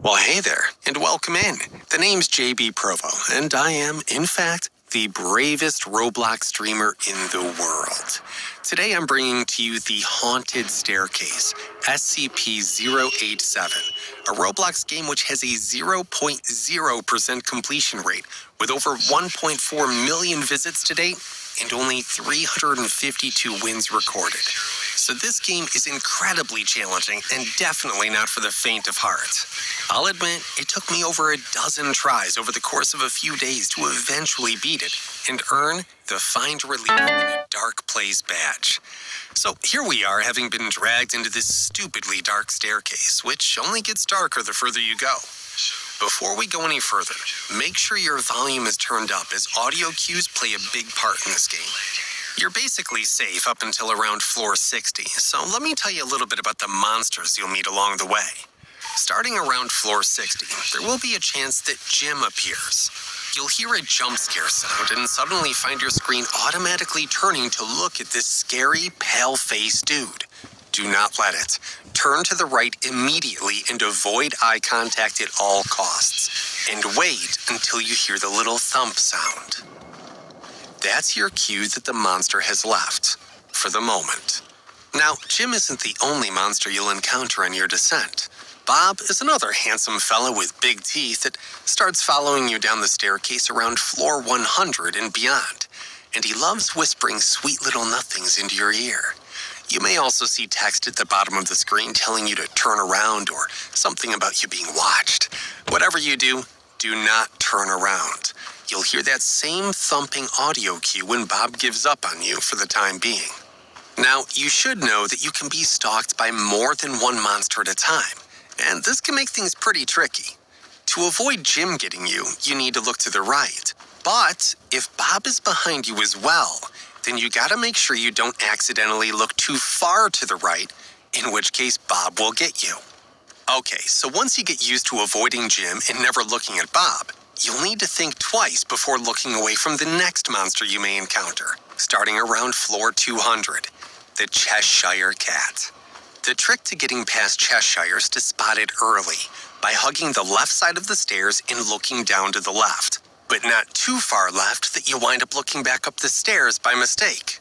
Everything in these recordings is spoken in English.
Well, hey there, and welcome in. The name's JB Provo, and I am, in fact, the bravest Roblox streamer in the world. Today I'm bringing to you the Haunted Staircase, SCP-087, a Roblox game which has a 0.0% completion rate, with over 1.4 million visits to date, and only 352 wins recorded. So this game is incredibly challenging and definitely not for the faint of heart. I'll admit, it took me over a dozen tries over the course of a few days to eventually beat it and earn the Find Relief in a Dark Place badge. So here we are, having been dragged into this stupidly dark staircase, which only gets darker the further you go. Before we go any further, make sure your volume is turned up, as audio cues play a big part in this game. You're basically safe up until around floor 60, so let me tell you a little bit about the monsters you'll meet along the way. Starting around floor 60, there will be a chance that Jim appears. You'll hear a jump scare sound and suddenly find your screen automatically turning to look at this scary, pale-faced dude. Do not let it. Turn to the right immediately and avoid eye contact at all costs. And wait until you hear the little thump sound. That's your cue that the monster has left, for the moment. Now, Jim isn't the only monster you'll encounter in your descent. Bob is another handsome fella with big teeth that starts following you down the staircase around floor 100 and beyond. And he loves whispering sweet little nothings into your ear. You may also see text at the bottom of the screen telling you to turn around or something about you being watched. Whatever you do, do not turn around. You'll hear that same thumping audio cue when Bob gives up on you for the time being. Now, you should know that you can be stalked by more than one monster at a time, and this can make things pretty tricky. To avoid Jim getting you, you need to look to the right. But if Bob is behind you as well, then you gotta make sure you don't accidentally look too far to the right, in which case Bob will get you. Okay, so once you get used to avoiding Jim and never looking at Bob, you'll need to think twice before looking away from the next monster you may encounter, starting around floor 200, the Cheshire Cat. The trick to getting past Cheshire is to spot it early by hugging the left side of the stairs and looking down to the left, but not too far left that you wind up looking back up the stairs by mistake.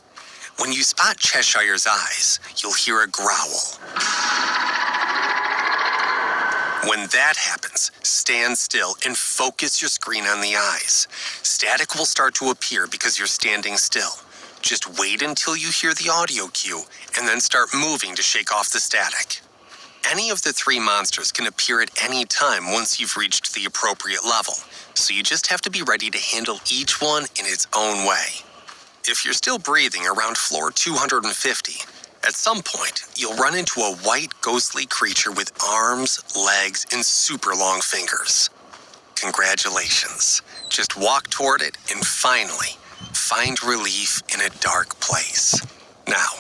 When you spot Cheshire's eyes, you'll hear a growl. When that happens, stand still and focus your screen on the eyes. Static will start to appear because you're standing still. Just wait until you hear the audio cue and then start moving to shake off the static. Any of the three monsters can appear at any time once you've reached the appropriate level, so you just have to be ready to handle each one in its own way. If you're still breathing around floor 250, at some point, you'll run into a white, ghostly creature with arms, legs, and super long fingers. Congratulations. Just walk toward it and finally find relief in a dark place. Now,